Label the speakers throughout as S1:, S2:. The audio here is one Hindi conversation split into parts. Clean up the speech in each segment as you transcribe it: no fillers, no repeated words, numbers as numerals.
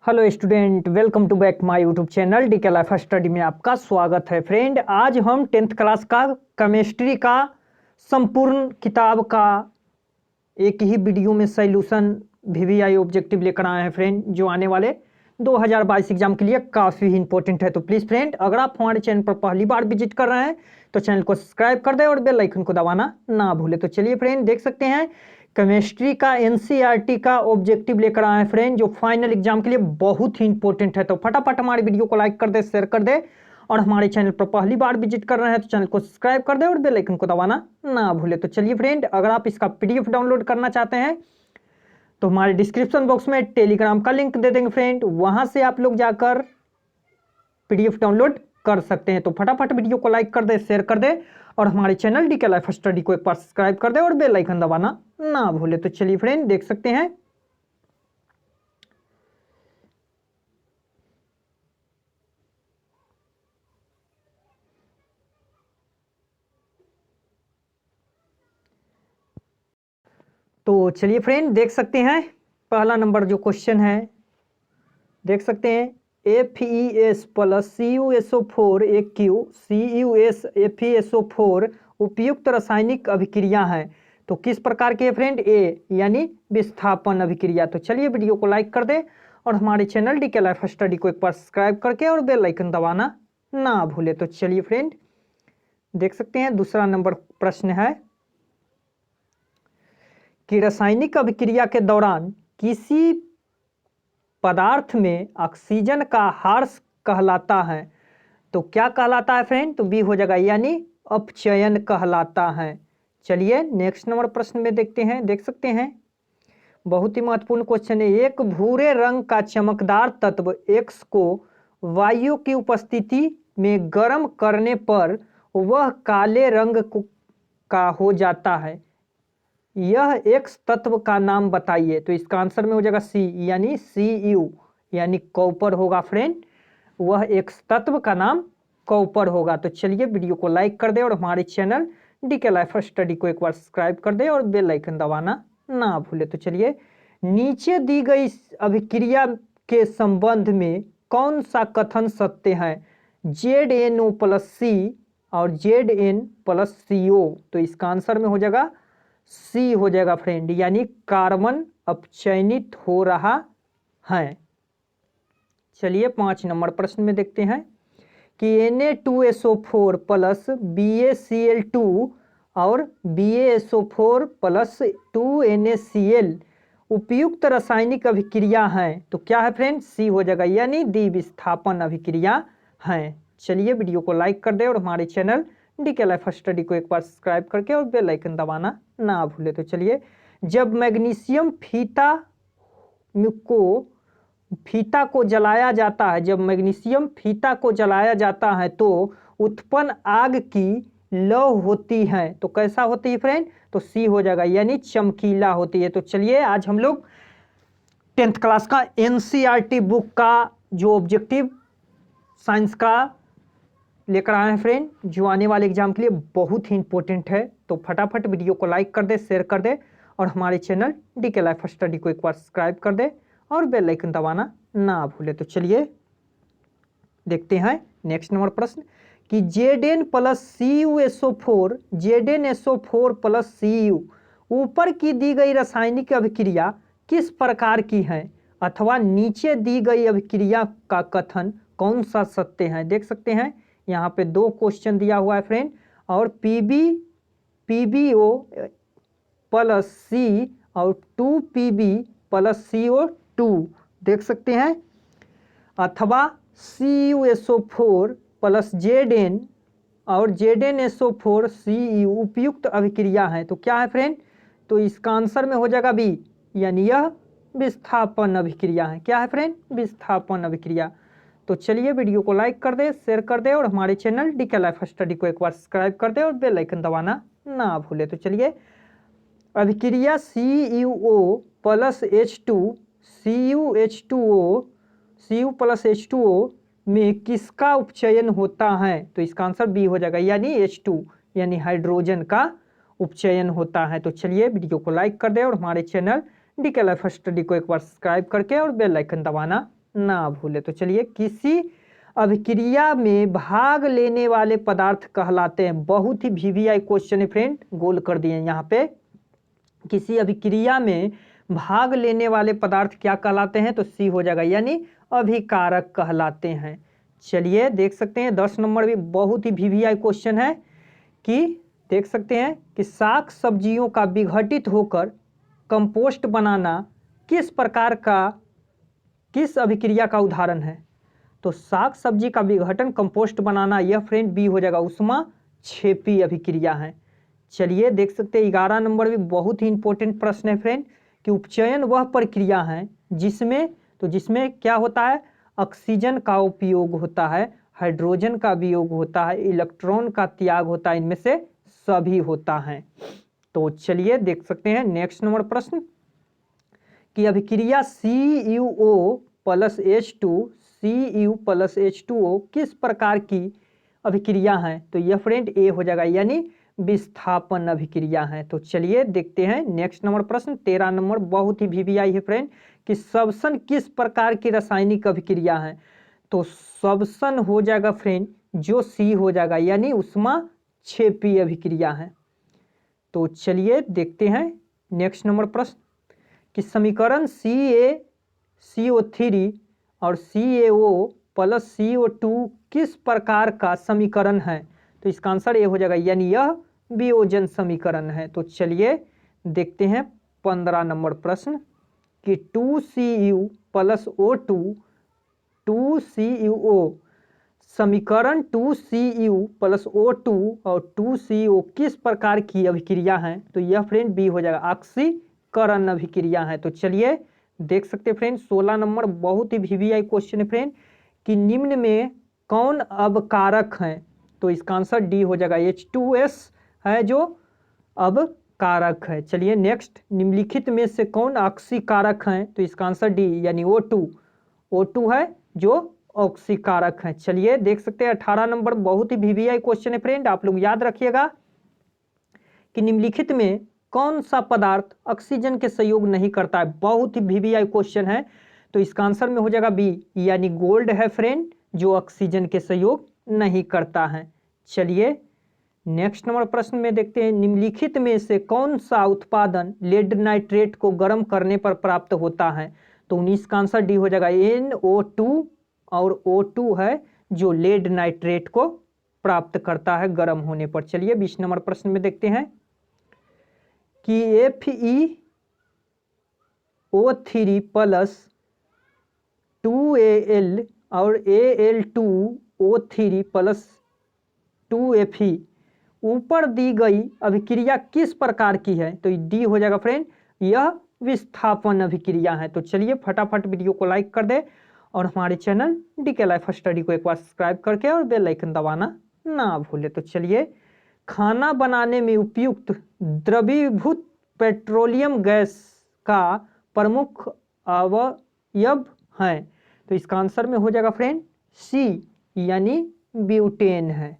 S1: Hello student, welcome to back my YouTube channel DK life study में आपका स्वागत है। फ्रेंड, आज हम 10th क्लास का केमिस्ट्री का संपूर्ण किताब का एक ही वीडियो में सॉल्यूशन वीवीआई ऑब्जेक्टिव लेकर आए हैं फ्रेंड, जो आने वाले 2022 एग्जाम के लिए काफ़ी इंपॉर्टेंट है। तो प्लीज़ फ्रेंड, अगर आप हमारे चैनल पर पहली बार विजिट कर रहे हैं तो चैनल को सब्सक्राइब कर दें और बेल आइकन को दबाना ना भूलें। तो चलिए फ्रेंड, देख सकते हैं केमिस्ट्री का एनसीईआरटी का ऑब्जेक्टिव लेकर आए हैं फ्रेंड, जो फाइनल एग्जाम के लिए बहुत ही इंपॉर्टेंट है। तो फटाफट हमारे वीडियो को लाइक कर दे, शेयर कर दे और हमारे चैनल पर पहली बार विजिट कर रहे हैं तो चैनल को सब्सक्राइब कर दे और बेल आइकन को दबाना ना भूले। तो चलिए फ्रेंड, अगर आप इसका पीडीएफ डाउनलोड करना चाहते हैं तो हमारे डिस्क्रिप्शन बॉक्स में टेलीग्राम का लिंक दे देंगे फ्रेंड, वहां से आप लोग जाकर पीडीएफ डाउनलोड कर सकते हैं। तो फटाफट वीडियो को लाइक कर दे, शेयर कर दे और हमारे चैनल डीके लाइफ स्टडी को एक बार सब्सक्राइब कर दे और बेल आइकन दबाना ना भूले। तो चलिए फ्रेंड, देख सकते हैं तो चलिए फ्रेंड, देख सकते हैं पहला नंबर जो क्वेश्चन है, देख सकते हैं FeS plus CuSO4 AQ CuS FeSO4 उपयुक्त रासायनिक अभिक्रिया है। तो किस प्रकार की है फ्रेंड? ए यानी विस्थापन अभिक्रिया। तो चलिए वीडियो को लाइक कर दे और हमारे चैनल डीके लाइफ स्टडी को एक बार सब्सक्राइब करके और बेल आइकन दबाना ना भूले। तो चलिए फ्रेंड, देख सकते हैं दूसरा नंबर प्रश्न है कि रासायनिक अभिक्रिया के दौरान किसी पदार्थ में ऑक्सीजन का ह्रास कहलाता है। तो क्या कहलाता है फ्रेंड? तो बी हो जाएगा, यानी अपचयन कहलाता है। चलिए नेक्स्ट नंबर प्रश्न में देखते हैं, देख सकते हैं बहुत ही महत्वपूर्ण क्वेश्चन है। एक भूरे रंग का चमकदार तत्व X को वायु की उपस्थिति में गर्म करने पर वह काले रंग का हो जाता है। यह X तत्व का नाम बताइए। तो इसका आंसर में हो जाएगा सी, यानी Cu यानी कॉपर होगा फ्रेंड। वह X तत्व का नाम कॉपर होगा। तो चलिए वीडियो को लाइक कर दे और हमारे चैनल डीके लाइफ स्टडी को एक बार सब्सक्राइब कर दे और बेल आइकन दबाना ना भूले। तो चलिए, नीचे दी गई अभिक्रिया के संबंध में कौन सा कथन सत्य है? ZnO प्लस C और Zn प्लस CO। तो इसका आंसर में हो जाएगा सी हो जाएगा फ्रेंड, यानी कार्बन अपचयनित हो रहा है। चलिए 5 नंबर प्रश्न में देखते हैं कि Na2SO4 प्लस BaCl2 और BaSO4 प्लस 2NaCl उपयुक्त रासायनिक अभिक्रिया है। तो क्या है फ्रेंड? सी हो जाएगा, यानी द्विविस्थापन अभिक्रिया है। चलिए वीडियो को लाइक कर दे और हमारे चैनल डीके लाइफ स्टडी को एक बार सब्सक्राइब करके और बेल आइकन दबाना ना भूले। तो चलिए, जब मैग्नीशियम फीता को जलाया जाता है, जब मैग्नीशियम फीता को जलाया जाता है तो उत्पन्न आग की लौ होती है। तो कैसा होती है फ्रेंड? तो सी हो जाएगा, यानी चमकीला होती है। तो चलिए, आज हम लोग 10th क्लास का एनसीईआरटी बुक का जो ऑब्जेक्टिव साइंस का लेकर आए हैं फ्रेंड, जो आने वाले एग्जाम के लिए बहुत ही इंपॉर्टेंट है। तो फटाफट वीडियो को लाइक कर दे, शेयर कर दे और हमारे चैनल डीके लाइफ स्टडी को एक बार सब्सक्राइब कर दे और बेल आइकन दबाना ना भूले। तो चलिए देखते हैं नेक्स्ट नंबर प्रश्न कि Zn plus CuSO4 ZnSO4 plus Cu ऊपर की दी गई रासायनिक अभिक्रिया किस प्रकार की है, अथवा नीचे दी गई अभिक्रिया का कथन कौन सा सत्य है? देख सकते हैं यहाँ पे 2 क्वेश्चन दिया हुआ है फ्रेंड, और PbO प्लस C और 2Pb प्लस CO2 देख सकते हैं, अथवा CuSO4 प्लस Zn और ZnSO4 Cu उपयुक्त अभिक्रिया है। तो क्या है फ्रेंड? तो इसका आंसर में हो जाएगा बी, यानी यह विस्थापन अभिक्रिया है। क्या है फ्रेंड? विस्थापन अभिक्रिया। तो चलिए वीडियो को लाइक कर दे, शेयर कर दे और हमारे चैनल डीके लाइफ स्टडी को एक बार सब्सक्राइब कर दे और बेल आइकन दबाना ना भूले। तो चलिए, अभिक्रिया CuO plus H2 Cu plus H2O में किसका उपचयन होता है? तो इसका आंसर बी हो जाएगा, यानी H2 यानी हाइड्रोजन का उपचयन होता है। तो चलिए वीडियो को लाइक कर दे और हमारे चैनल डीके लाइफ स्टडी को एक बार सब्सक्राइब करके और बेल आइकन दबाना ना भूले। तो चलिए, किसी अभिक्रिया में भाग लेने वाले पदार्थ कहलाते हैं। बहुत ही वीवीआई क्वेश्चन है फ्रेंड, गोल कर दिए यहाँ पे। किसी अभिक्रिया में भाग लेने वाले पदार्थ क्या कहलाते हैं? तो सी हो जाएगा, यानी अभिकारक कहलाते हैं। चलिए देख सकते हैं 10 नंबर भी बहुत ही वीवीआई क्वेश्चन है कि देख सकते हैं कि साग सब्जियों का विघटित होकर कंपोस्ट बनाना किस प्रकार का, किस अभिक्रिया का उदाहरण है? तो साग सब्जी का विघटन कंपोस्ट बनाना, यह फ्रेंड बी हो जाएगा, उष्मा क्षेपी अभिक्रिया है। चलिए देख सकते हैं 11 नंबर भी बहुत ही इंपॉर्टेंट प्रश्न है फ्रेंड कि उपचयन वह प्रक्रिया है जिसमें क्या होता है? ऑक्सीजन का उपयोग होता है, हाइड्रोजन का वियोग होता है, इलेक्ट्रॉन का त्याग होता है, इनमें से सभी होता है। तो चलिए देख सकते हैं नेक्स्ट नंबर प्रश्न कि अभिक्रिया CuO plus H2 Cu plus H2O किस प्रकार की अभिक्रिया है? तो यह फ्रेंड ए हो जाएगा, यानी विस्थापन अभिक्रिया है। तो चलिए देखते हैं नेक्स्ट नंबर प्रश्न 13 नंबर बहुत ही वीवीआई है फ्रेंड कि श्वसन किस प्रकार की रासायनिक अभिक्रिया है? तो श्वसन हो जाएगा फ्रेंड जो सी हो जाएगा, यानी उष्मा क्षेपी अभिक्रिया है। तो चलिए देखते हैं नेक्स्ट नंबर प्रश्न कि समीकरण CaCO3 और CaO प्लस CO2 किस प्रकार का समीकरण है? तो इसका आंसर ये हो जाएगा, यानी यह वियोजन समीकरण है। तो चलिए देखते हैं 15 नंबर प्रश्न कि 2Cu प्लस O2 2CuO, समीकरण 2Cu प्लस O2 और 2CO किस प्रकार की अभिक्रिया है? तो यह फ्रेंड बी हो जाएगा, ऑक्सीकरण अभिक्रिया है। तो चलिए देख सकते हैं फ्रेंड 16 नंबर बहुत ही वीवीआई क्वेश्चन है फ्रेंड कि निम्न में कौन अवकारक है? तो इसका आंसर डी हो जाएगा, H2S है जो अवकारक है। चलिए नेक्स्ट, निम्नलिखित में से कौन ऑक्सीकारक है? तो इसका आंसर डी, यानी O2 है जो ऑक्सीकारक है। चलिए देख सकते हैं 18 नंबर बहुत ही वीवीआई क्वेश्चन है फ्रेंड, आप लोग याद रखिएगा कि निम्नलिखित में कौन सा पदार्थ ऑक्सीजन के सहयोग नहीं करता है? बहुत ही वीवीआई क्वेश्चन है। तो इसका आंसर में हो जाएगा बी, यानी गोल्ड है फ्रेंड जो ऑक्सीजन के सहयोग नहीं करता है। चलिए नेक्स्ट नंबर प्रश्न में देखते हैं निम्नलिखित में से कौन सा उत्पादन लेड नाइट्रेट को गर्म करने पर प्राप्त होता है? तो 19 का आंसर डी हो जाएगा, NO2 और O2 है जो लेड नाइट्रेट को प्राप्त करता है गर्म होने पर। चलिए 20 नंबर प्रश्न में देखते हैं कि FeO3 प्लस 2Al और Al2O3 प्लस 2Fe ऊपर दी गई अभिक्रिया किस प्रकार की है? तो डी हो जाएगा फ्रेंड, यह विस्थापन अभिक्रिया है। तो चलिए फटाफट वीडियो को लाइक कर दे और हमारे चैनल DK लाइफ स्टडी को एक बार सब्सक्राइब करके और बेल आइकन दबाना ना भूले। तो चलिए, खाना बनाने में उपयुक्त द्रवीभूत पेट्रोलियम गैस का प्रमुख अवयव है? तो इसका आंसर में हो जाएगा फ्रेंड सी, यानी ब्यूटेन है।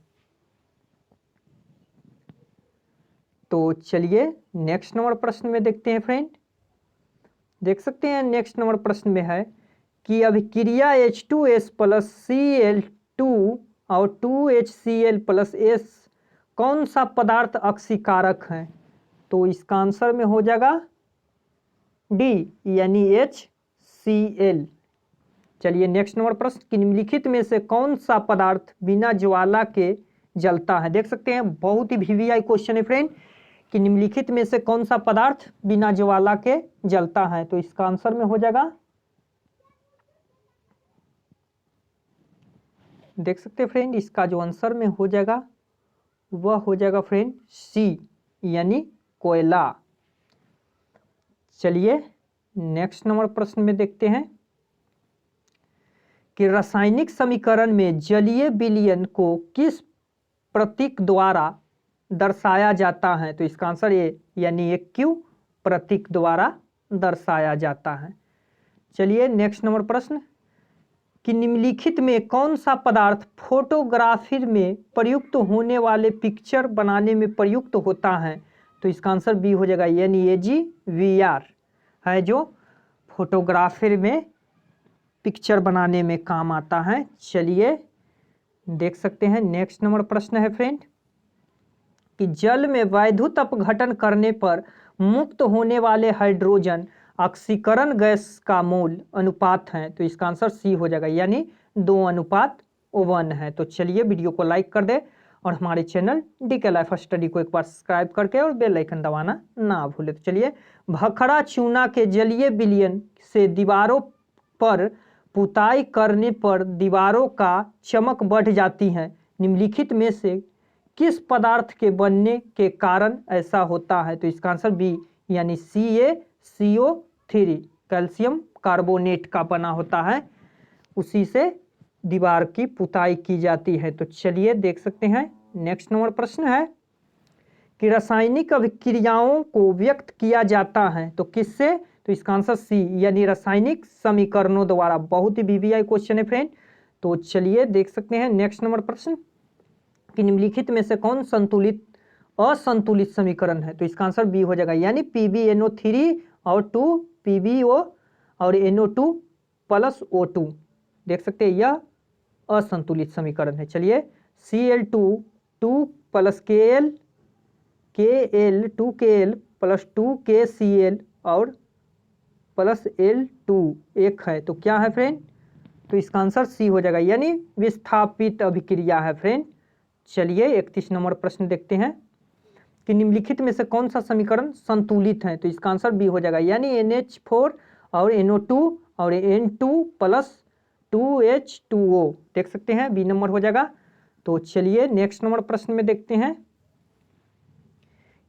S1: तो चलिए नेक्स्ट नंबर प्रश्न में देखते हैं फ्रेंड, देख सकते हैं नेक्स्ट नंबर प्रश्न में है कि अभिक्रिया H2S प्लस Cl2 और 2HCl प्लस S कौन सा पदार्थ ऑक्सीकारक है? तो इसका आंसर में हो जाएगा डी, यानी HCl। चलिए नेक्स्ट नंबर प्रश्न कि निम्नलिखित में से कौन सा पदार्थ बिना ज्वाला के जलता है? देख सकते हैं बहुत ही वीवीआई क्वेश्चन है फ्रेंड कि निम्नलिखित में से कौन सा पदार्थ बिना ज्वाला के जलता है? तो इसका आंसर में हो जाएगा, देख सकते हैं फ्रेंड इसका जो आंसर में हो जाएगा वह हो जाएगा फ्रेंड सी, यानी कोयला। चलिए नेक्स्ट नंबर प्रश्न में देखते हैं कि रासायनिक समीकरण में जलीय विलयन को किस प्रतीक द्वारा दर्शाया जाता है? तो इसका आंसर ए, यानी Aq प्रतीक द्वारा दर्शाया जाता है। चलिए नेक्स्ट नंबर प्रश्न कि निम्नलिखित में कौन सा पदार्थ फोटोग्राफी में प्रयुक्त होने वाले पिक्चर बनाने में प्रयुक्त होता है? तो इसका आंसर बी हो जाएगा, यानी AgVr है जो फोटोग्राफी में पिक्चर बनाने में काम आता है। चलिए देख सकते हैं नेक्स्ट नंबर प्रश्न है फ्रेंड कि जल में वैद्युत अपघटन करने पर मुक्त होने वाले हाइड्रोजन ऑक्सीकरण गैस का मोल अनुपात है। तो इसका आंसर सी हो जाएगा, यानी 2:1 है। तो चलिए वीडियो को लाइक कर दे और हमारे चैनल डीके लाइफ स्टडी को एक बार सब्सक्राइब करके और बेल आइकन दबाना ना भूले। तो चलिए, भखड़ा चूना के जलीय विलयन से दीवारों पर पुताई करने पर दीवारों का चमक बढ़ जाती है। निम्नलिखित में से किस पदार्थ के बनने के कारण ऐसा होता है? तो इसका आंसर बी, यानी CaCO3 कैल्शियम कार्बोनेट का बना होता है, उसी से दीवार की पुताई की जाती है। तो चलिए देख सकते हैं नेक्स्ट नंबर प्रश्न है कि रासायनिक अभिक्रियाओं को व्यक्त किया जाता है तो किससे? तो इसका आंसर सी, यानी रासायनिक समीकरणों द्वारा। बहुत ही वीवीआई क्वेश्चन है फ्रेंड। तो चलिए देख सकते हैं नेक्स्ट नंबर प्रश्न कि निम्नलिखित में से कौन संतुलित असंतुलित समीकरण है? तो इसका आंसर बी हो जाएगा, यानी PbNO3 और 2PbO और NO2 प्लस O2। देख सकते हैं यह असंतुलित समीकरण है। चलिए, Cl2 2 plus Kl 2Kl plus 2KCl और प्लस L2 एक है। तो क्या है फ्रेंड? तो इसका आंसर सी हो जाएगा, यानी विस्थापित अभिक्रिया है फ्रेंड। चलिए 31 नंबर प्रश्न देखते हैं कि निम्नलिखित में से कौन सा समीकरण संतुलित है? तो इसका आंसर बी हो जाएगा, यानी NH4 और NO2 और N2 प्लस 2H2O। देख सकते हैं बी नंबर हो जाएगा। तो चलिए नेक्स्ट नंबर प्रश्न में देखते हैं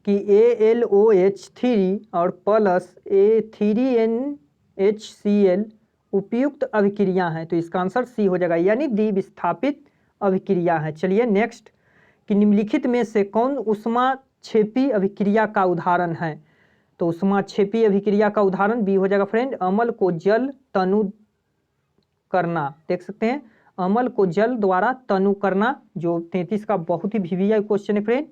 S1: कि AlOH3 और प्लस A3NHCl उपयुक्त अभिक्रिया है। तो इसका आंसर सी हो जाएगा, यानी द्विविस्थापित अभिक्रिया है। चलिए नेक्स्ट कि निम्नलिखित में से कौन ऊष्माक्षेपी अभिक्रिया का उदाहरण है? तो ऊष्माक्षेपी अभिक्रिया का उदाहरण बी हो जाएगा फ्रेंड, अम्ल को जल तनु करना। देख सकते हैं अम्ल को जल द्वारा तनु करना, जो 33 का बहुत ही वीवीआई क्वेश्चन है फ्रेंड।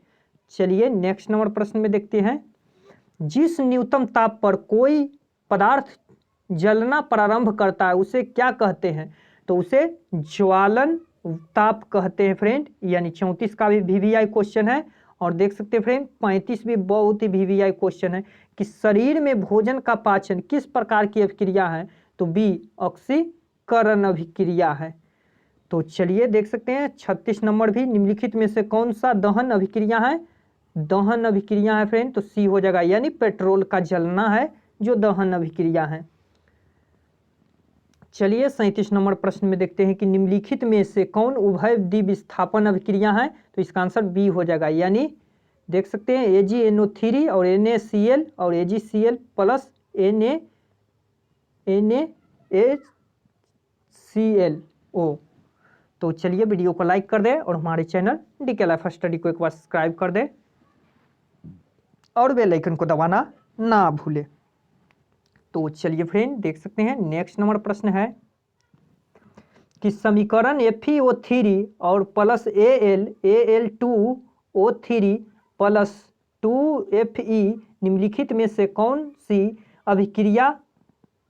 S1: चलिए नेक्स्ट नंबर प्रश्न में देखते हैं, जिस न्यूनतम ताप पर कोई पदार्थ जलना प्रारंभ करता है उसे क्या कहते हैं? तो उसे ज्वालन ताप कहते हैं फ्रेंड, यानी 34 का भी वीवीआई क्वेश्चन है। और देख सकते हैं फ्रेंड 35 भी बहुत ही वीवीआई क्वेश्चन है कि शरीर में भोजन का पाचन किस प्रकार की अभिक्रिया है? तो बी, ऑक्सीकरण अभिक्रिया है। तो चलिए देख सकते हैं 36 नंबर भी, निम्नलिखित में से कौन सा दहन अभिक्रिया है? दहन अभिक्रिया है फ्रेंड, तो सी हो जाएगा, यानी पेट्रोल का जलना है जो दहन अभिक्रिया है। चलिए 37 नंबर प्रश्न में देखते हैं कि निम्नलिखित में से कौन उभय द्विविस्थापन अभिक्रिया है? तो इसका आंसर बी हो जाएगा, यानी देख सकते हैं AgNO3 और NaCl और AgCl प्लस NaClO। तो चलिए वीडियो को लाइक कर दे और हमारे चैनल डीके लाइफ स्टडी को एक बार सब्सक्राइब कर दे और बेल आइकन को दबाना ना भूले। तो चलिए फ्रेंड देख सकते हैं नेक्स्ट नंबर प्रश्न है कि समीकरण FeO3 और प्लस Al2O3 प्लस 2Fe निम्नलिखित में से कौन सी अभिक्रिया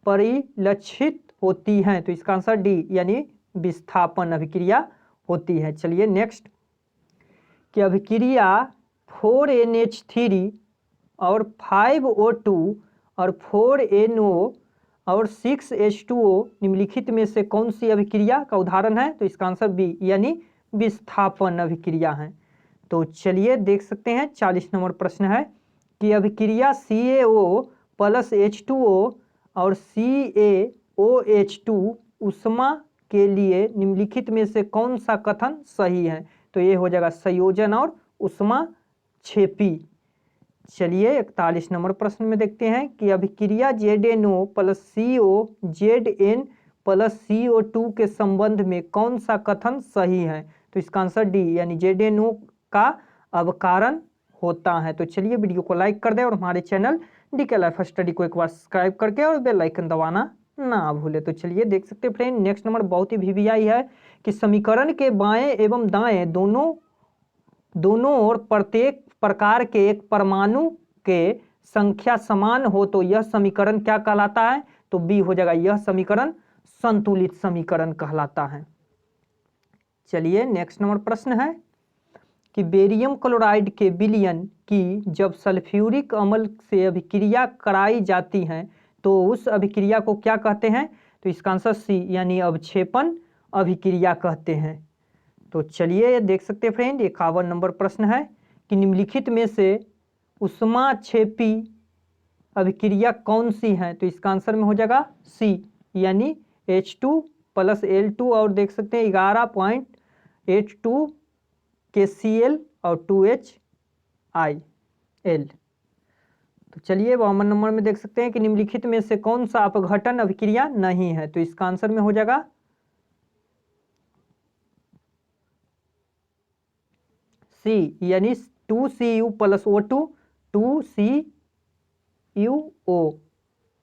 S1: परिलक्षित होती है? तो इसका आंसर डी, यानी विस्थापन अभिक्रिया होती है। चलिए नेक्स्ट कि अभिक्रिया 4NH3 और 5O2 और 4NO और 6H2O निम्नलिखित में से कौन सी अभिक्रिया का उदाहरण है? तो इसका आंसर बी, यानी विस्थापन अभिक्रिया है। तो चलिए देख सकते हैं 40 नंबर प्रश्न है कि अभिक्रिया CaO प्लस H2O और CaOH2 ऊष्मा के लिए निम्नलिखित में से कौन सा कथन सही है? तो ये हो जाएगा संयोजन और ऊष्माक्षेपी। चलिए 41 नंबर प्रश्न में देखते हैं कि अभिक्रिया ZnO plus CO Zn plus CO2 के संबंध में कौन सा कथन सही है? तो इसका आंसर डी, यानी ZnO का अवकारण होता है। तो चलिए वीडियो को लाइक कर दे और हमारे चैनल डीके लाइफ स्टडी को एक बार सब्सक्राइब करके और बेल आइकन दबाना ना भूले। तो चलिए देख सकते हैं फ्रेंड नेक्स्ट नंबर बहुत ही वीवीआई है कि समीकरण के बाएं एवं दाएं दोनों ओर प्रत्येक प्रकार के एक परमाणु के संख्या समान हो तो यह समीकरण क्या कहलाता है? तो बी हो जाएगा, यह समीकरण संतुलित समीकरण कहलाता है। चलिए नेक्स्ट नंबर प्रश्न है कि बेरियम क्लोराइड के विलयन की जब सल्फ्यूरिक अम्ल से अभिक्रिया कराई जाती है तो उस अभिक्रिया को क्या कहते हैं? तो इसका आंसर सी यानी अवक्षेपण अभिक्रिया कहते हैं। तो चलिए देख सकते हैं फ्रेंड, 51 नंबर प्रश्न है कि निम्नलिखित में से उष्माक्षेपी अभिक्रिया कौन सी है? तो इसका आंसर में हो जाएगा सी यानी H2 + L2 और देख सकते हैं 11.82 KCl और 2HIL। तो चलिए 52 नंबर में देख सकते हैं कि निम्नलिखित में से कौन सा अपघटन अभिक्रिया नहीं है? तो इसका आंसर में हो जाएगा सी यानी 2Cu + O2 2CuO।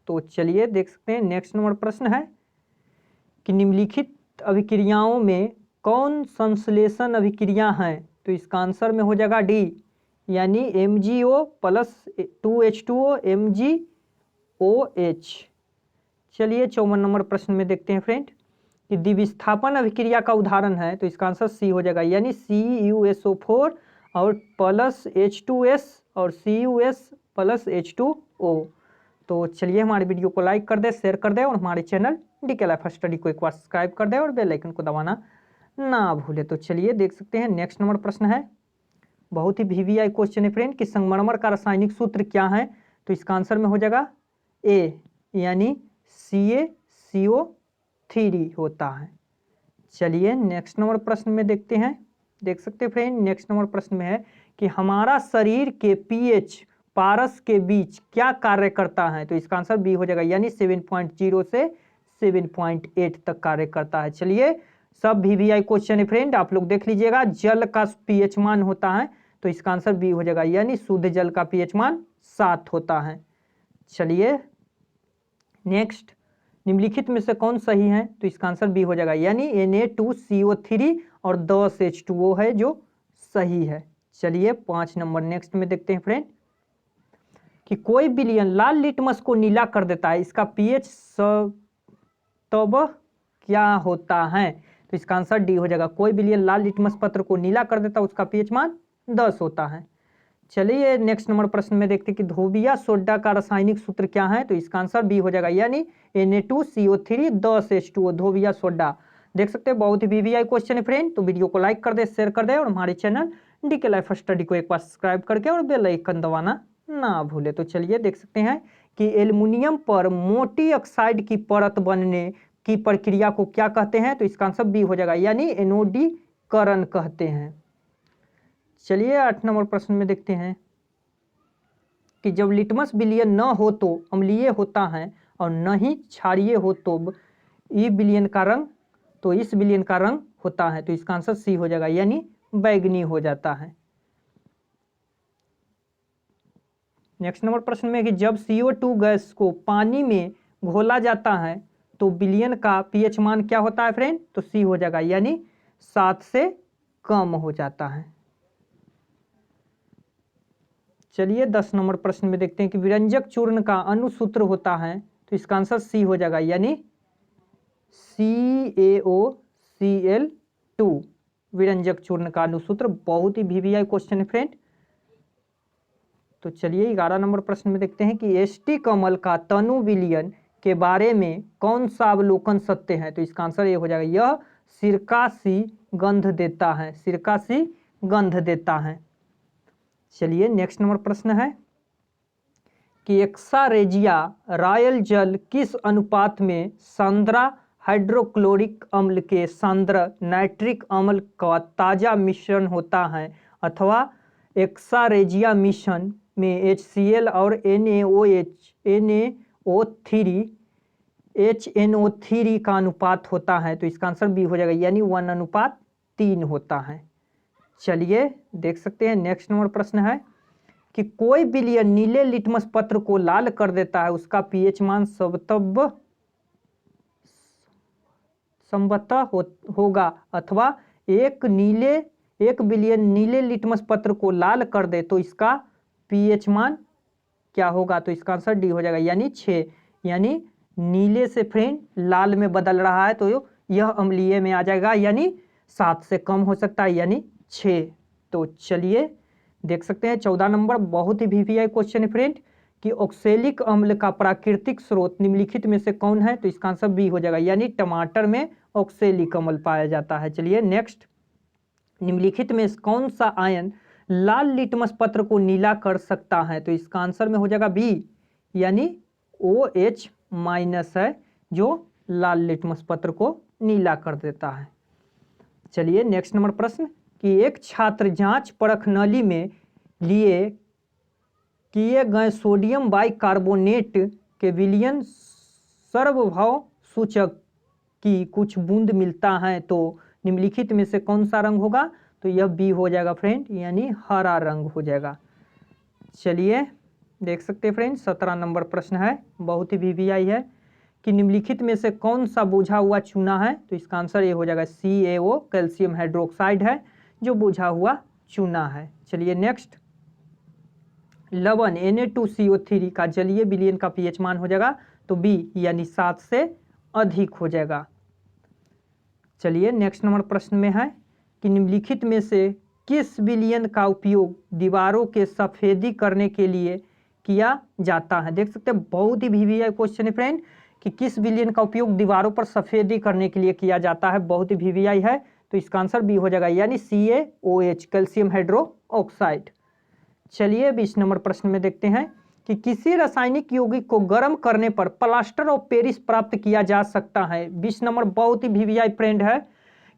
S1: तो चलिए देख सकते हैं नेक्स्ट नंबर प्रश्न है कि निम्नलिखित अभिक्रियाओं में कौन संश्लेषण अभिक्रिया है? तो इसका आंसर में हो जाएगा डी यानी MgO + 2H2O MgOH। चलिए 54 नंबर प्रश्न में देखते हैं फ्रेंड कि द्विविस्थापन अभिक्रिया का उदाहरण है। तो इसका आंसर सी हो जाएगा यानी CuSO4 और प्लस H2S और CuS + H2O। तो चलिए हमारे वीडियो को लाइक कर दे, शेयर कर दे और हमारे चैनल डीके लाइफ स्टडी को एक बार सब्सक्राइब कर दे और बेल आइकन को दबाना ना भूले। तो चलिए देख सकते हैं नेक्स्ट नंबर प्रश्न है, बहुत ही VVI क्वेश्चन है फ्रेंड कि संगमरमर का रासायनिक सूत्र क्या है? तो इसका आंसर में हो जाएगा ए यानी CaCO3 होता है। चलिए नेक्स्ट नंबर प्रश्न में देखते हैं, देख सकते हैं फ्रेंड नेक्स्ट नंबर प्रश्न में है कि हमारा शरीर के pH पारस के बीच क्या कार्य करता है? तो इसका आंसर बी हो जाएगा यानी 7.0 से 7.8 तक कार्य करता है। चलिए सब VVI क्वेश्चन है फ्रेंड, आप लोग देख लीजिएगा। जल का pH मान होता है तो इसका आंसर बी हो जाएगा यानी शुद्ध जल का pH मान 7 होता है। चलिए नेक्स्ट, निम्नलिखित में से कौन सही है? तो इसका आंसर बी हो जाएगा यानी Na2CO3 और 10 H2O है जो सही है। चलिए 5 नंबर नेक्स्ट में देखते हैं फ्रेंड कि कोई विलयन लाल लिटमस को नीला कर देता है, इसका pH तब क्या होता है? तो इसका आंसर डी हो जाएगा, कोई विलयन लाल लिटमस पत्र को नीला कर देता है उसका pH मान 10 होता है। चलिए नेक्स्ट नंबर प्रश्न में देखते हैं कि धोबिया सोडा का रासायनिक सूत्र क्या है? तो इसका आंसर बी हो जाएगा यानी Na2CO3 10 H2O धोबिया सोडा। देख सकते हैं बहुत ही VVI क्वेश्चन है फ्रेंड, तो वीडियो को लाइक कर दे, शेयर कर दे और हमारे चैनल डीके लाइफ स्टडी को एक बार सब्सक्राइब करके और बेल आइकन दबाना ना भूले। तो चलिए देख सकते हैं कि एल्युमिनियम पर मोटी ऑक्साइड की परत बनने की प्रक्रिया को क्या कहते हैं? तो इसका आंसर बी हो जाएगा यानी एनोडीकरण कहते हैं। चलिए 8 नंबर प्रश्न में देखते हैं कि जब लिटमस विलयन न हो तो अम्लीय होता है और न ही क्षारीय हो तो इस विलयन का रंग होता है। तो इसका आंसर सी हो जाएगा यानी बैगनी हो जाता है। नेक्स्ट नंबर प्रश्न में कि जब CO2 गैस को पानी में घोला जाता है तो विलयन का pH मान क्या होता है फ्रेंड? तो सी हो जाएगा यानी 7 से कम हो जाता है। चलिए 10 नंबर प्रश्न में देखते हैं कि विरंजक चूर्ण का अनुसूत्र होता है। तो इसका आंसर सी हो जाएगा यानी CaOCl2 विरंजक चूर्ण का अनुसूत्र। बहुत ही VVI क्वेश्चन है फ्रेंड। तो चलिए 11 नंबर प्रश्न में देखते हैं कि एसटी कमल का तनु विलयन के बारे में कौन सा अवलोकन सत्य है? तो इसका आंसर ये हो जाएगा, यह सिरका सी गंध देता है, सिरका सी गंध देता है। चलिए नेक्स्ट नंबर प्रश्न है कि एक्सारेजिया रॉयल जल किस अनुपात में सांद्रा हाइड्रोक्लोरिक अम्ल के सांद्र नाइट्रिक अम्ल का ताजा मिश्रण होता है, अथवा एक्सारेजिया मिश्रण में HCl और HNO3 का अनुपात होता है। तो इसका आंसर बी हो जाएगा यानी 1:3 होता है। चलिए देख सकते हैं नेक्स्ट नंबर प्रश्न है कि कोई विलयन नीले लिटमस पत्र को लाल कर देता है, उसका pH मान संभवतः होगा, अथवा एक विलयन नीले लिटमस पत्र को लाल कर दे तो इसका pH मान क्या होगा? तो इसका आंसर डी हो जाएगा यानी 6 यानी नीले से फ्रेंड लाल में बदल रहा है, तो यह अम्लीय में आ जाएगा, यानी 7 से कम हो सकता है, यानी 6। तो चलिए देख सकते हैं 14 नंबर, बहुत ही वीवीआई क्वेश्चन है फ्रेंड, कि ऑक्सैलिक अम्ल का प्राकृतिक स्रोत निम्नलिखित में से कौन है? तो इसका आंसर बी हो जाएगा, यानी टमाटर में ऑक्सैलिक अम्ल पाया जाता है। चलिए नेक्स्ट, निम्नलिखित में कौन सा आयन लाल लिटमस पत्र को नीला कर सकता है? तो इसका आंसर में हो जाएगा बी, यानी OH माइनस है, जो लाल लिटमस पत्र को नीला कर देता है। चलिए नेक्स्ट नंबर प्रश्न, कि एक छात्र जांच परख नली में लिए किए गए सोडियम बाइकार्बोनेट के विलयन सर्वभव सूचक की कुछ बूंद मिलता है, तो निम्नलिखित में से कौन सा रंग होगा? तो यह बी हो जाएगा फ्रेंड, यानी हरा रंग हो जाएगा। चलिए देख सकते हैं फ्रेंड 17 नंबर प्रश्न है, बहुत ही वीवीआई है, कि निम्नलिखित में से कौन सा बुझा हुआ चूना है? तो इसका आंसर ये हो जाएगा CaO, कैल्शियम हाइड्रोक्साइड है, जो बुझा हुआ चूना है। चलिए नेक्स्ट, लवण Na2CO3 का जलीय विलयन का pH मान हो जाएगा, तो बी, यानी 7 से अधिक हो जाएगा। चलिए नेक्स्ट नंबर प्रश्न में है, कि निम्नलिखित में से किस विलयन का उपयोग दीवारों के सफेदी करने के लिए किया जाता है? देख सकते हैं बहुत ही वीवीआई क्वेश्चन है फ्रेंड, कि किस विलयन का उपयोग दीवारों पर सफेदी करने के लिए किया जाता है, बहुत ही वीवीआई है, तो इसका आंसर बी हो जाएगा, यानी CaOH, कैल्शियम हाइड्रोक्साइड। चलिए 20 नंबर प्रश्न में देखते हैं, कि किसी रासायनिक यौगिक को गर्म करने पर प्लास्टर ऑफ पेरिस प्राप्त किया जा सकता है। 20 नंबर बहुत ही वीवीआई फ्रेंड है,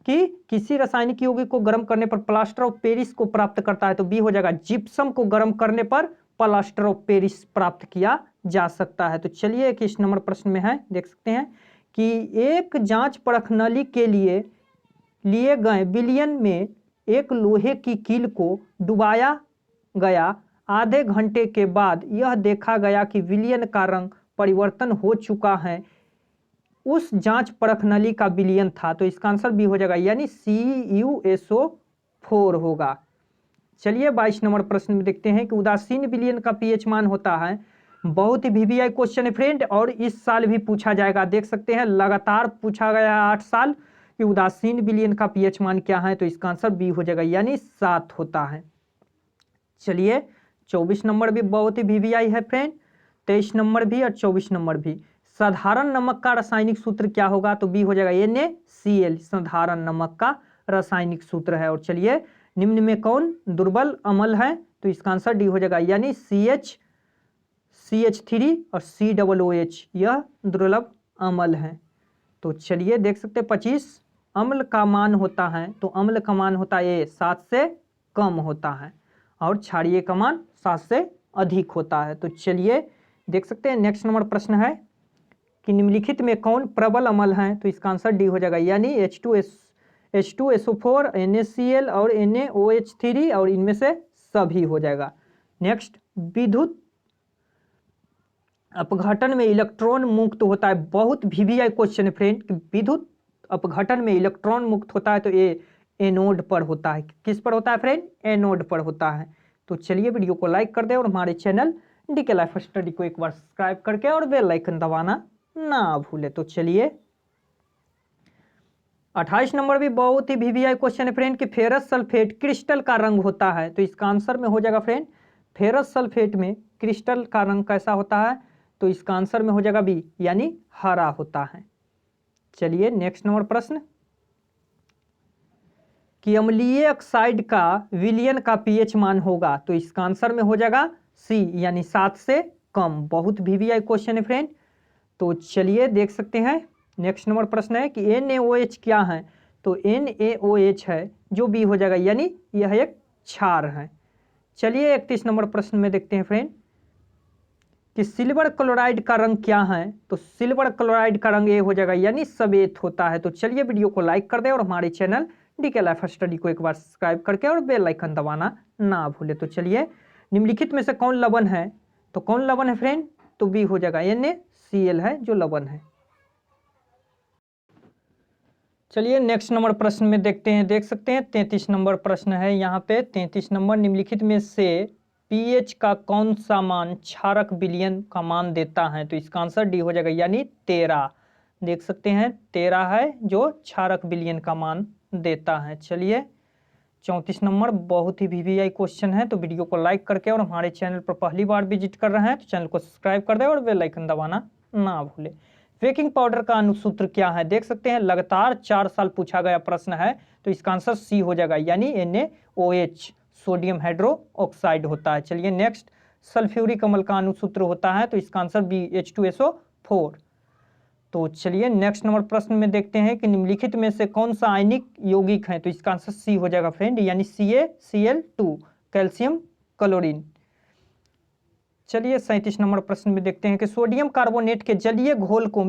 S1: कि किसी रासायनिक यौगिक को गर्म करने पर प्लास्टर ऑफ पेरिस को प्राप्त करता है, तो बी हो जाएगा, जिप्सम को गर्म करने पर प्लास्टर ऑफ पेरिस प्राप्त किया जा सकता है। तो चलिए 21 नंबर प्रश्न में है, देख सकते हैं, कि एक जांच परख नली के लिए गए विलयन में एक लोहे की कील को डुबाया गया, आधे घंटे के बाद यह देखा गया कि विलयन का रंग परिवर्तन हो चुका है, उस जांच परख नली का विलयन था, तो इसका आंसर बी हो जाएगा, यानी CuSO4 होगा। चलिए 22 नंबर प्रश्न में देखते हैं, कि उदासीन विलयन का pH मान होता है, बहुत ही वीवीआई क्वेश्चन है फ्रेंड, और इस साल भी पूछा जाएगा, देख सकते हैं लगातार पूछा गया है 8 साल, कि उदासीन विलयन का pH मान क्या है? तो इसका आंसर बी हो जाएगा, यानी 7 होता है। चलिए 24 नंबर भी बहुत ही वीवीआई है फ्रेंड, 23 नंबर भी और 24 नंबर भी। साधारण नमक का रासायनिक सूत्र क्या होगा? तो बी हो जाएगा, NaCl, साधारण नमक का रासायनिक सूत्र है। और चलिए, निम्न में कौन दुर्बल अम्ल है? तो इसका आंसर डी हो जाएगा, यानी CH3 और COOH, यह दुर्लभ अम्ल है। तो चलिए देख सकते हैं 25, अम्ल का मान होता है, तो अम्ल का मान होता है 7 से कम होता है, और क्षारीय का मान 7 से अधिक होता है। तो चलिए देख सकते हैं नेक्स्ट नंबर प्रश्न है, कि निम्नलिखित में कौन प्रबल अम्ल है? तो इसका आंसर डी हो जाएगा, यानी H2SO4, NaCl और NaOH3, और इनमें से सभी हो जाएगा। नेक्स्ट, विद्युत अपघटन में इलेक्ट्रॉन मुक्त होता है, बहुत वीवीआई क्वेश्चन है फ्रेंड, कि विद्युत अपघटन में इलेक्ट्रॉन मुक्त होता है, तो ये एनोड पर होता है। किस पर होता है फ्रेंड? एनोड पर होता है। तो चलिए वीडियो को लाइक कर दे, और हमारे चैनल डीके लाइफ स्टडी को एक बार सब्सक्राइब करके और बेल आइकन दबाना ना भूले। तो चलिए 28 नंबर भी बहुत ही वीवीआई क्वेश्चन है फ्रेंड, कि फेरस सल्फेट क्रिस्टल का रंग होता है, तो इसका आंसर में हो जाएगा फ्रेंड, फेरस सल्फेट में क्रिस्टल का रंग कैसा होता है? तो इसका आंसर में हो जाएगा बी, यानी हरा होता है। चलिए नेक्स्ट नंबर प्रश्न, कि अम्लीय ऑक्साइड का विलयन का pH मान होगा, तो इसका आंसर में हो जाएगा सी, यानी 7 से कम। बहुत वीवीआई क्वेश्चन है फ्रेंड। तो चलिए देख सकते हैं नेक्स्ट नंबर प्रश्न है, कि NaOH क्या है? तो NaOH है, जो बी हो जाएगा, यानी यह एक क्षार है। चलिए 31 नंबर प्रश्न में देखते हैं फ्रेंड, कि सिल्वर क्लोराइड का रंग क्या है? तो सिल्वर क्लोराइड का रंग ये हो जाएगा, यानी सफेद होता है। तो चलिए वीडियो को लाइक कर दे, और हमारे चैनल डीके लाइफ स्टडी को एक बार सब्सक्राइब करके और बेल आइकन दबाना ना भूले। तो चलिए, निम्नलिखित में से कौन लवण है? तो कौन लवण है फ्रेंड? तो बी हो जाएगा, NaCl है, जो लवण है। चलिए नेक्स्ट नंबर प्रश्न में देखते हैं, देख सकते हैं 33 नंबर प्रश्न है यहाँ पे। 33 नंबर, निम्नलिखित में से पीएच का कौन सा मान क्षारक विलयन का मान देता है? तो इसका आंसर डी हो जाएगा, यानी 13। देख सकते हैं 13 है जो क्षारक विलयन का मान देता है। चलिए 34 नंबर बहुत ही वीवीआई क्वेश्चन है, तो वीडियो को लाइक करके और हमारे चैनल पर पहली बार विजिट कर रहे हैं तो चैनल को सब्सक्राइब कर दें और बेल आइकन दबाना ना भूलें। बेकिंग पाउडर का अनुसूत्र क्या है? देख सकते हैं लगातार 4 साल पूछा गया प्रश्न है, तो इसका आंसर सी हो जाएगा, यानी NaOH सोडियम हाइड्रोक्साइड होता है। चलिए नेक्स्ट, सल्फ्यूरिक अम्ल का अनुसूत्र होता है, तो इसका आंसर बी H2SO4। तो चलिए नेक्स्ट नंबर प्रश्न में देखते हैं कि निम्नलिखित में से कौन सा आयनिक यौगिक है? तो इसका आंसर सी हो जाएगा फ्रेंड, यानी CaCl2 कैल्शियम क्लोरीन। चलिए 37 नंबर प्रश्न में देखते हैं कि सोडियम कार्बोनेट के जलीय घोल को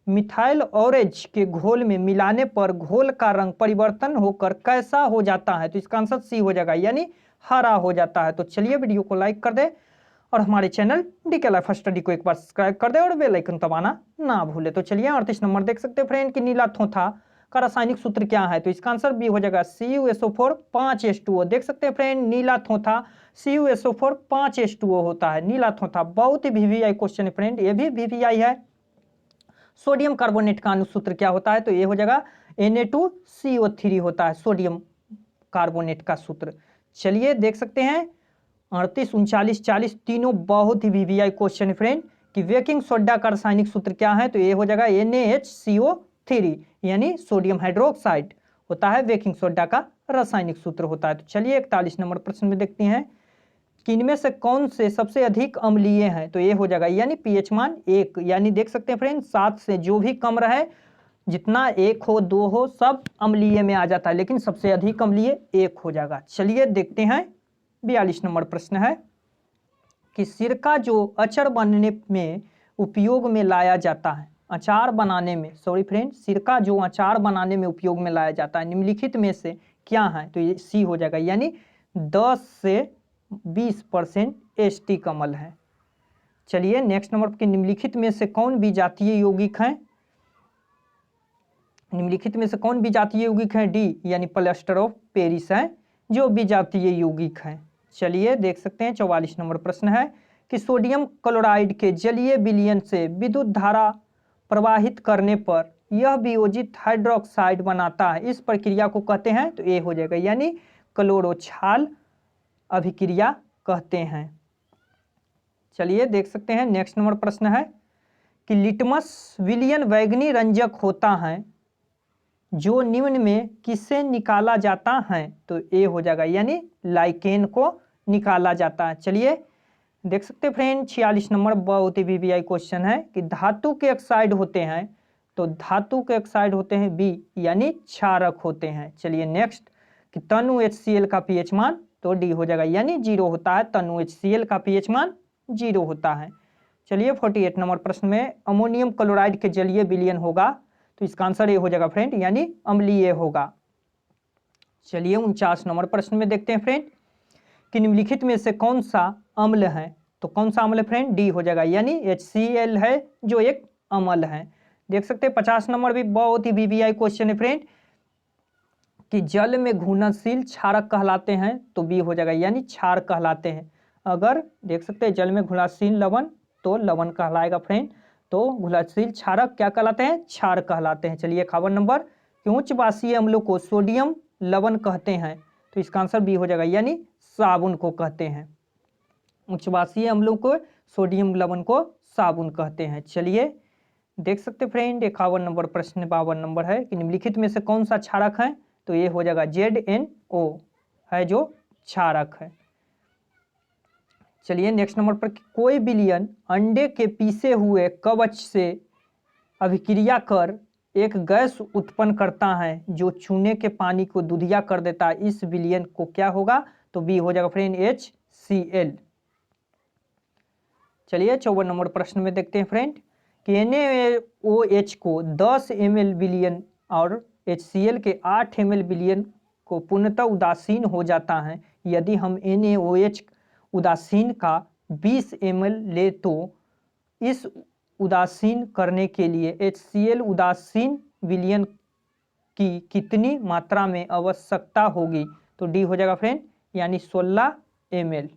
S1: मिथाइल ऑरेंज के घोल में मिलाने पर घोल का रंग परिवर्तन होकर कैसा हो जाता है? तो इसका आंसर सी हो जाएगा, यानी हरा हो जाता है। तो चलिए वीडियो को लाइक कर दे और हमारे चैनल डीके लाइफ स्टडी को एक बार सब्सक्राइब कर दे और बेल आइकन दबाना ना भूले। तो चलिए 38 नंबर देख सकते हैं फ्रेंड कि नीला थोथा का रासायनिक सूत्र क्या है? तो इसका आंसर बी हो जाएगा, CuSO4 5H2O। देख सकते हैं फ्रेंड नीला थोथा CuSO4 5H2O होता है। नीला थोथा बहुत ही वीवीआई क्वेश्चन है फ्रेंड, ये भी वीवीआई है। सोडियम कार्बोनेट का अनुसूत्र क्या होता है? तो ये हो जाएगा Na2CO3 होता है सोडियम कार्बोनेट का सूत्र। चलिए देख सकते हैं 38, 39, 40 तीनों बहुत ही वीवीआई क्वेश्चन है फ्रेंड कि बेकिंग सोडा का रासायनिक सूत्र क्या है? तो ये हो जाएगा NaHCO3, यानी सोडियम हाइड्रोक्साइड होता है बेकिंग सोडा का रासायनिक सूत्र होता है। तो चलिए 41 नंबर प्रश्न में देखते हैं कि इनमें से कौन से सबसे अधिक अम्लीय हैं? तो ये हो जाएगा, यानी पीएच मान 1, यानी देख सकते हैं फ्रेंड 7 से जो भी कम रहे, जितना 1 हो 2 हो सब अम्लीय में आ जाता है, लेकिन सबसे अधिक अम्लीय 1 हो जाएगा। चलिए देखते हैं 42 नंबर प्रश्न है कि सिरका जो अचार बनने में उपयोग में लाया जाता है, अचार बनाने में, सॉरी फ्रेंड, सिरका जो अचार बनाने में उपयोग में लाया जाता है निम्नलिखित में से क्या है? तो ये सी हो जाएगा, यानी 10 से 20% एस्टिक अम्ल है। चलिए नेक्स्ट नंबर के निम्नलिखित में से कौन विजातीय यौगिक है? निम्नलिखित में से कौन विजातीय यौगिक है? डी, यानी प्लास्टर ऑफ पेरिस है जो विजातीय यौगिक है। चलिए देख सकते हैं 44 नंबर प्रश्न है कि सोडियम क्लोराइड के जलीय विलयन से विद्युत धारा प्रवाहित करने पर यह वियोजित हाइड्रोक्साइड बनाता है, इस प्रक्रिया को कहते हैं? तो ये हो जाएगा, यानी क्लोरोक्षाल अभिक्रिया कहते हैं। चलिए देख सकते हैं नेक्स्ट नंबर प्रश्न है कि लिटमस विलयन बैंगनी रंजक होता है जो निम्न में किससे निकाला जाता है? तो ए हो जाएगा, यानी लाइकेन को निकाला जाता है। चलिए देख सकते हैं फ्रेंड 46 नंबर बहुत ही वीवीआई क्वेश्चन है कि धातु के ऑक्साइड होते हैं, तो धातु के ऑक्साइड होते हैं बी, यानी क्षारक होते हैं। चलिए नेक्स्ट कि तनु HCl का पीएच मान? तो डी हो जाएगा, यानी 0 होता है, तनु HCl का पीएच मान 0 होता है। चलिए 48 नंबर प्रश्न में अमोनियम क्लोराइड के जलीय विलयन होगा, तो इसका आंसर ये हो जाएगा फ्रेंड, यानी अम्लीय होगा। चलिए 49 नंबर प्रश्न में देखते हैं फ्रेंड कि निम्नलिखित में से कौन सा अम्ल है? तो कौन सा अम्ल है फ्रेंड? डी हो जाएगा, यानी HCl है जो एक अम्ल है। देख सकते हैं 50 नंबर भी बहुत ही वीवीआई क्वेश्चन है फ्रेंड कि जल में घुलनशील क्षारक कहलाते हैं, तो बी हो जाएगा, यानी क्षार कहलाते हैं। अगर देख सकते हैं जल में घुलनशील लवण तो लवण कहलाएगा फ्रेंड, तो घुलनशील क्षारक क्या कहलाते हैं? क्षार कहलाते हैं। चलिए 51 नंबर कि उच्च बासीय अम्लों को सोडियम लवण कहते हैं, तो इसका आंसर बी हो जाएगा, यानी साबुन को कहते हैं। उच्च बासीय अम्लों को सोडियम लवण को साबुन कहते हैं। चलिए देख सकते फ्रेंड 51 नंबर प्रश्न 52 नंबर है कि निम्नलिखित में से कौन सा क्षारक है? तो ये हो जाएगा ZnO है जो क्षारक है। चलिए नेक्स्ट नंबर पर कोई विलयन अंडे के पीसे हुए कवच से अभिक्रिया कर एक गैस उत्पन्न करता है जो चूने के पानी को दूधिया कर देता है, इस विलयन को क्या होगा? तो बी हो जाएगा फ्रेंड HCl। चलिए 54 नंबर प्रश्न में देखते हैं फ्रेंड कि NaOH को 10 ml विलयन और HCl के 8 ml विलयन को पूर्णतः उदासीन हो जाता है। यदि हम NaOH उदासीन का 20 ml ले तो इस उदासीन करने के लिए HCl उदासीन विलयन की कितनी मात्रा में आवश्यकता होगी? तो डी हो जाएगा फ्रेंड, यानी 16 ml।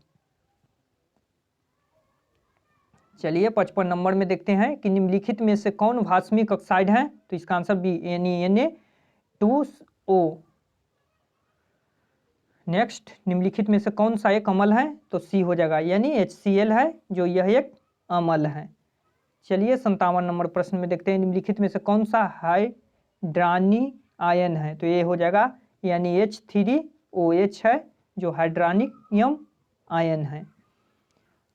S1: चलिए 55 नंबर में देखते हैं कि निम्नलिखित में से कौन भास्मिक ऑक्साइड है, तो इसका आंसर बी Na2O। नेक्स्ट, निम्नलिखित में से कौन सा एक अम्ल है, तो सी हो जाएगा, यानी HCl है जो यह एक अम्ल है। चलिए 57 नंबर प्रश्न में देखते हैं निम्नलिखित में से कौन सा हाइड्रानी आयन है, तो ये हो जाएगा यानी H3OH है जो हाइड्रानियम आयन है।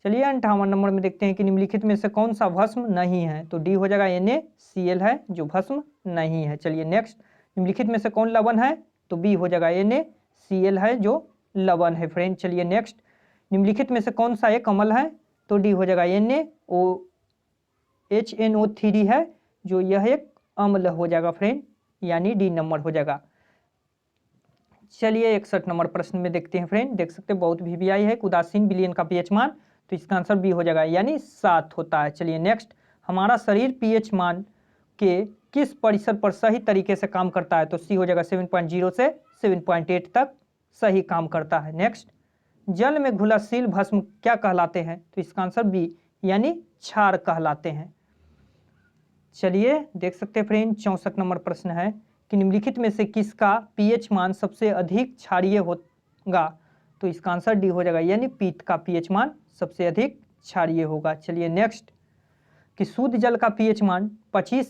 S1: चलिए 58 नंबर में देखते हैं कि निम्नलिखित में से कौन सा भस्म नहीं है, तो डी हो जाएगा NaCl है जो भस्म नहीं है। चलिए नेक्स्ट, निम्नलिखित में से कौन लवण है, तो बी हो जाएगा NaCl है जो लवण है फ्रेंड। चलिए नेक्स्ट, निम्नलिखित में से कौन सा एक अम्ल है, तो डी हो जाएगा HNO3 है जो यह एक अम्ल हो जाएगा फ्रेंड, यानी डी नंबर हो जाएगा। चलिए 61 नंबर प्रश्न में देखते हैं फ्रेंड, देख सकते हैं बहुत VBI है, उदासीन विलयन का पीएच मान, तो इसका आंसर बी हो जाएगा यानी 7 होता है। चलिए नेक्स्ट, हमारा शरीर पीएच मान के किस परिसर पर सही तरीके से काम करता है, तो सी हो जाएगा 7.0 से 7.8 तक सही काम करता है। नेक्स्ट, जल में घुलनशील भस्म क्या कहलाते हैं, तो इसका आंसर बी यानी क्षार कहलाते हैं। चलिए देख सकते हैं फ्रेंड 64 नंबर प्रश्न है कि निम्नलिखित में से किसका पीएच मान सबसे अधिक क्षारीय होगा, तो इसका आंसर डी हो जाएगा, यानी पीत का पीएच मान सबसे अधिक क्षारीय होगा। चलिए नेक्स्ट, कि शुद्ध जल का पीएच मान 25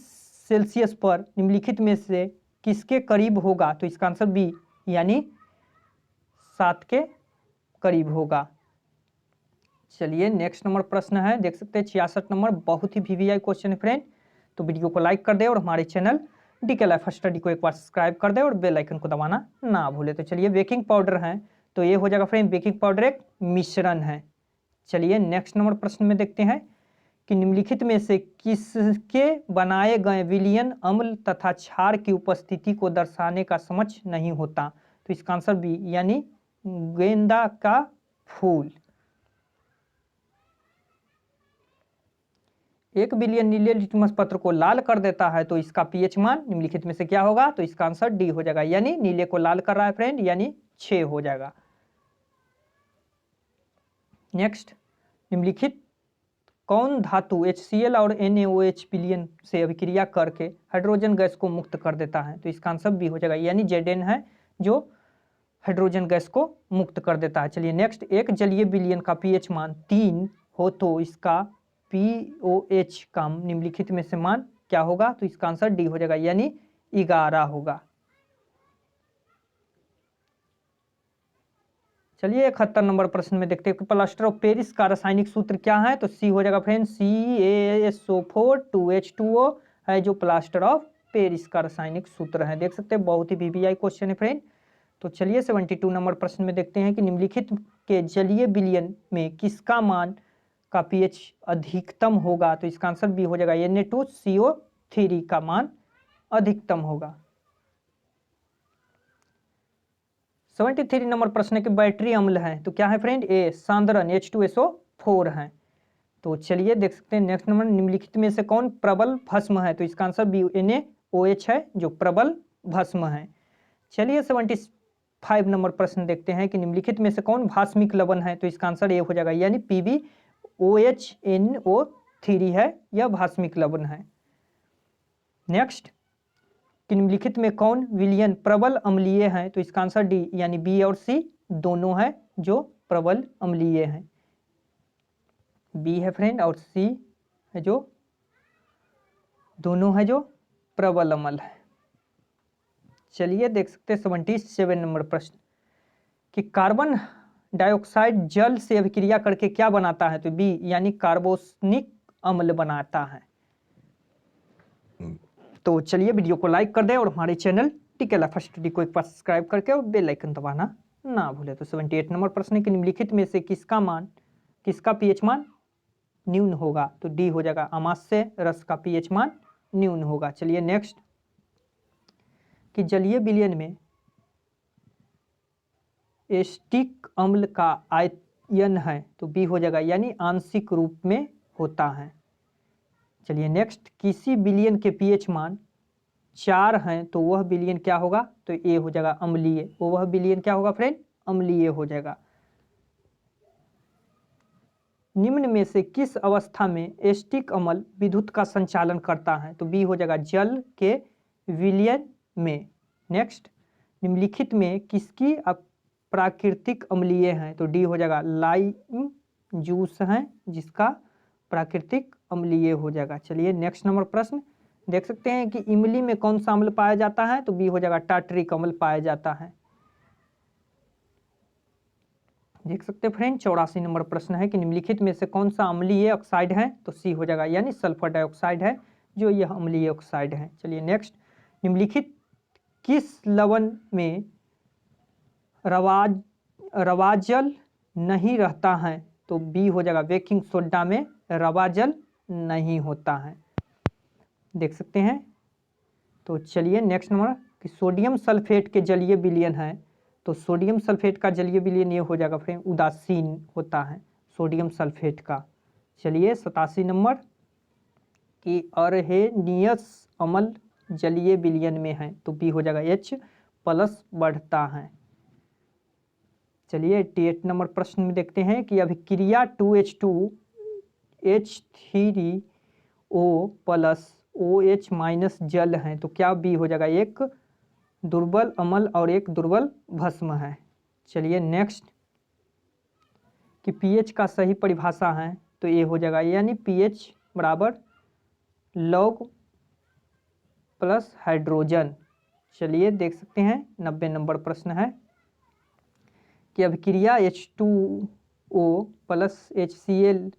S1: सेल्सियस पर निम्नलिखित में से किसके करीब होगा, तो इसका आंसर बी यानी 7 के करीब होगा। चलिए नेक्स्ट नंबर प्रश्न है, देख सकते हैं 66 नंबर, बहुत ही VBI क्वेश्चन है फ्रेंड, तो वीडियो को लाइक कर दे और हमारे चैनल DK लाइफ स्टडी को एक बार सब्सक्राइब कर दे और बेल आइकन को दबाना ना भूले। तो चलिए बेकिंग पाउडर है, तो ये हो जाएगा फ्रेंड, बेकिंग पाउडर एक मिश्रण है। चलिए नेक्स्ट नंबर प्रश्न में देखते हैं कि निम्नलिखित में से किसके बनाए गए विलयन अम्ल तथा क्षार की उपस्थिति को दर्शाने का समझ नहीं होता, तो इसका आंसर बी यानी गेंदा का फूल। एक विलयन नीले लिटमस पत्र को लाल कर देता है, तो इसका पीएच मान निम्नलिखित में से क्या होगा, तो इसका आंसर डी हो जाएगा, यानी नीले को लाल कर रहा है फ्रेंड, यानी 6 हो जाएगा। नेक्स्ट, निम्नलिखित कौन धातु HCl और NaOH विलयन से अभिक्रिया करके हाइड्रोजन गैस को मुक्त कर देता है, तो इसका आंसर बी हो जाएगा, यानी Zn है जो हाइड्रोजन गैस को मुक्त कर देता है। चलिए नेक्स्ट, एक जलीय विलयन का पीएच मान 3 हो तो इसका POH का निम्नलिखित में से मान क्या होगा, तो इसका आंसर डी हो जाएगा, यानी 11 होगा। चलिए 71 नंबर प्रश्न में देखते हैं कि प्लास्टर ऑफ पेरिस का रासायनिक सूत्र क्या है, तो सी हो जाएगा फ्रेंड CaSO4 2H2O है जो प्लास्टर ऑफ पेरिस का रासायनिक सूत्र है। देख सकते हैं बहुत ही VBI क्वेश्चन है फ्रेंड। तो चलिए 72 नंबर प्रश्न में देखते हैं कि निम्नलिखित के जलीय विलयन में किसका मान का पीएच अधिकतम होगा, तो इसका आंसर बी हो जाएगा, Na2CO3 का मान अधिकतम होगा। 73 नंबर प्रश्न के बैटरी अम्ल है, तो क्या है फ्रेंड, ए सांद्रण H2SO4 है। तो चलिए देख सकते हैं नेक्स्ट नंबर, निम्नलिखित में से कौन प्रबल भस्म है, तो इसका आंसर बी NaOH है जो प्रबल भस्म है। चलिए 75 नंबर प्रश्न देखते हैं कि निम्नलिखित में से कौन भास्मिक लवण है, तो इसका आंसर ए हो जाएगा, यानी PbOHNO3 है, यह भास्मिक लवण है। नेक्स्ट, कि निम्नलिखित में कौन विलयन प्रबल अम्लीय है, तो इसका आंसर डी यानी बी और सी दोनों है जो प्रबल अम्लीय है। बी है फ्रेंड और सी है जो दोनों है जो प्रबल अम्ल है। चलिए देख सकते हैं 77 नंबर प्रश्न कि कार्बन डाइऑक्साइड जल से अभिक्रिया करके क्या बनाता है, तो बी यानी कार्बोनिक अम्ल बनाता है। तो चलिए वीडियो को लाइक कर दें और हमारे चैनल DK लाइफ स्टडी को एक बार सब्सक्राइब करके और बेल आइकन दबाना ना भूले। तो 78 नंबर प्रश्न के निम्नलिखित में से किसका पीएच मान न्यून होगा, तो डी हो जाएगा, अमाशय रस का पीएच मान न्यून होगा। चलिए नेक्स्ट, कि जलीय विलयन में एस्टिक अम्ल का आयन है, तो बी हो जाएगा, यानी आंशिक रूप में होता है। चलिए नेक्स्ट, किसी विलयन के पीएच मान 4 हैं तो वह विलयन क्या होगा, तो ए हो जाएगा अम्लीय, वह विलयन क्या होगा फ्रेंड, अम्लीय हो जाएगा। निम्न में से किस अवस्था में एस्टिक अम्ल विद्युत का संचालन करता है? तो बी हो जाएगा जल के विलयन में। नेक्स्ट, निम्नलिखित में किसकी प्राकृतिक अम्लीय है? तो डी हो जाएगा लाइम जूस है जिसका प्राकृतिक अम्लीय हो जाएगा। चलिए नेक्स्ट नंबर प्रश्न देख सकते हैं कि इमली में कौन सा अम्ल पाया जाता है? तो बी हो जाएगा टार्टरिक अम्ल पाया जाता है। देख सकते हैं फ्रेंड 84 नंबर प्रश्न है कि निम्नलिखित में से कौन सा अम्लीय ऑक्साइड है? तो सी हो जाएगा यानी सल्फर डाइऑक्साइड है जो यह अम्लीय ऑक्साइड है। चलिए नेक्स्ट, निम्नलिखित किस लवण में रवाजल नहीं रहता है? तो बी हो जाएगा बेकिंग सोडा में रवाजल नहीं होता है। देख सकते हैं। तो चलिए नेक्स्ट नंबर कि सोडियम सल्फेट के जलीय विलयन है। तो सोडियम सल्फेट का जलीय विलयन ये हो जाएगा फ्रेंड उदासीन होता है सोडियम सल्फेट का। चलिए 87 नंबर कि अरहेनियस अम्ल जलीय विलयन में है। तो बी हो जाएगा H+ बढ़ता है। चलिए 88 नंबर प्रश्न में देखते हैं कि अभिक्रिया 2H2H3O+OH- जल है। तो क्या बी हो जाएगा एक दुर्बल अम्ल और एक दुर्बल भस्म है। चलिए नेक्स्ट कि पीएच का सही परिभाषा है। तो ये हो जाएगा यानी पीएच बराबर लॉग प्लस हाइड्रोजन। चलिए देख सकते हैं 90 नंबर प्रश्न है कि अभिक्रिया H2O+HCl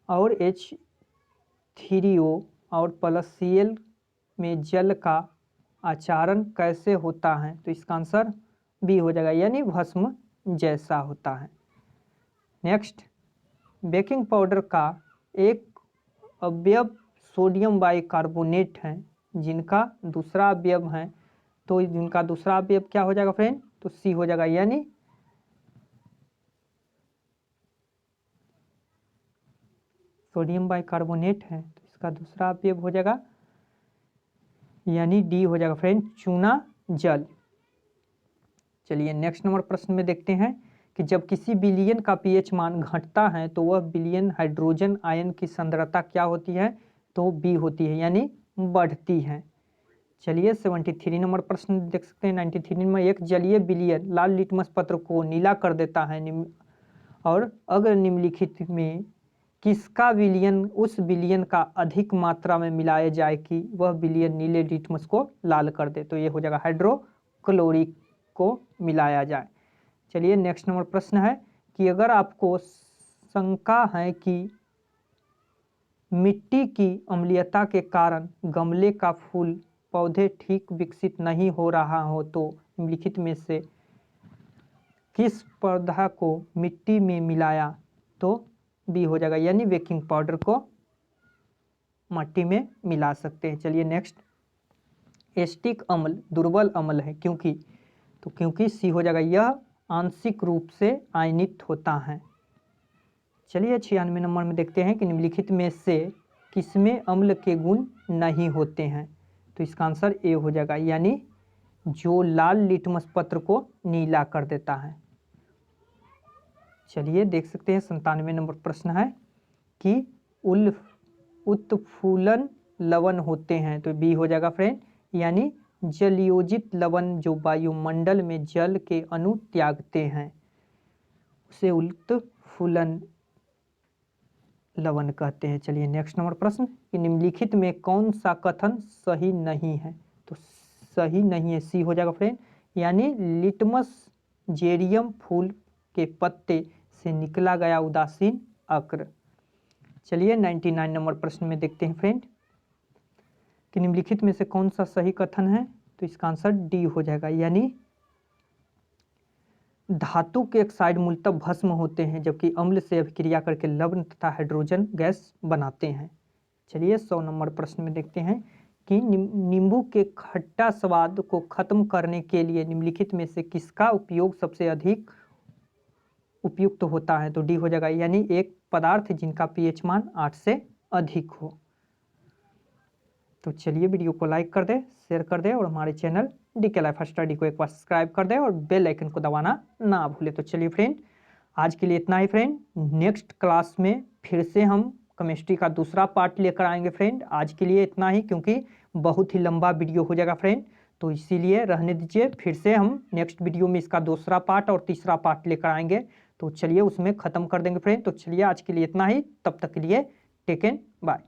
S1: और H3O और +Cl में जल का आचरण कैसे होता है? तो इसका आंसर बी हो जाएगा यानी भस्म जैसा होता है। नेक्स्ट, बेकिंग पाउडर का एक अवयव सोडियम बाइकार्बोनेट है जिनका दूसरा अवयव है। तो जिनका दूसरा अवयव क्या हो जाएगा फ्रेंड? तो सी हो जाएगा यानी सोडियम बाइकार्बोनेट है तो इसका दूसरा अवयव हो जाएगा यानी डी हो जाएगा फ्रेंड चूना जल। चलिए नेक्स्ट नंबर प्रश्न में देखते हैं कि जब किसी विलयन का पीएच मान घटता है तो वह विलयन हाइड्रोजन आयन की सांद्रता क्या होती है? तो बी होती है यानी बढ़ती है। चलिए 73 नंबर प्रश्न देख सकते हैं 93 में एक जलीय विलयन लाल लिटमस पत्र को नीला कर देता है और अगर निम्नलिखित में किसका विलयन उस विलयन का अधिक मात्रा में मिलाया जाए कि वह विलयन नीले लिटमस को लाल कर दे? तो ये हो जाएगा हाइड्रोक्लोरिक को मिलाया जाए। चलिए नेक्स्ट नंबर प्रश्न है कि अगर आपको शंका है कि मिट्टी की अम्लीयता के कारण गमले का फूल पौधे ठीक विकसित नहीं हो रहा हो तो निम्नलिखित में से किस पौधा को मिट्टी में मिलाया? तो बी हो जाएगा यानी बेकिंग पाउडर को मिट्टी में मिला सकते हैं। चलिए नेक्स्ट, एस्टिक अम्ल दुर्बल अम्ल है क्योंकि सी हो जाएगा यह आंशिक रूप से आयनित होता है। चलिए 96 नंबर में देखते हैं कि निम्नलिखित में से किसमें अम्ल के गुण नहीं होते हैं? तो इसका आंसर ए हो जाएगा यानी जो लाल लिटमस पत्र को नीला कर देता है। चलिए देख सकते हैं 97 नंबर प्रश्न है कि उत्फूलन लवण होते हैं। तो बी हो जाएगा फ्रेंड यानी जलयोजित लवण जो वायुमंडल में जल के अणु त्यागते हैं उसे उत्फूलन लवण कहते हैं। चलिए नेक्स्ट नंबर प्रश्न कि निम्नलिखित में कौन सा कथन सही नहीं है? तो सही नहीं है सी हो जाएगा फ्रेंड यानी लिटमस जेरियम फूल के पत्ते से निकला गया उदासीन अक्र। चलिए 99 नंबर प्रश्न में देखते हैं फ्रेंड कि निम्नलिखित में से कौन सा सही कथन है? तो इसका आंसर डी हो जाएगा यानी धातु के ऑक्साइड मूलतः भस्म होते हैं जबकि अम्ल से अभिक्रिया करके लवण तथा हाइड्रोजन गैस बनाते हैं। चलिए 100 नंबर प्रश्न में देखते हैं कि नींबू के खट्टा स्वाद को खत्म करने के लिए निम्नलिखित में से किसका उपयोग सबसे अधिक उपयुक्त होता है? तो डी हो जाएगा यानी एक पदार्थ जिनका पीएच मान 8 से अधिक हो। तो चलिए वीडियो को लाइक कर दे, शेयर कर दे और हमारे चैनल DK लाइफ स्टडी को एक बार सब्सक्राइब कर दे और बेल आइकन को दबाना ना भूले। तो चलिए फ्रेंड आज के लिए इतना ही फ्रेंड। नेक्स्ट क्लास में फिर से हम केमिस्ट्री का दूसरा पार्ट लेकर आएंगे फ्रेंड। आज के लिए इतना ही, क्योंकि बहुत ही लंबा वीडियो हो जाएगा फ्रेंड, तो इसीलिए रहने दीजिए। फिर से हम नेक्स्ट वीडियो में इसका दूसरा पार्ट और तीसरा पार्ट लेकर आएंगे, तो चलिए उसमें ख़त्म कर देंगे फ्रेंड। तो चलिए आज के लिए इतना ही, तब तक के लिए टेक केयर, बाय।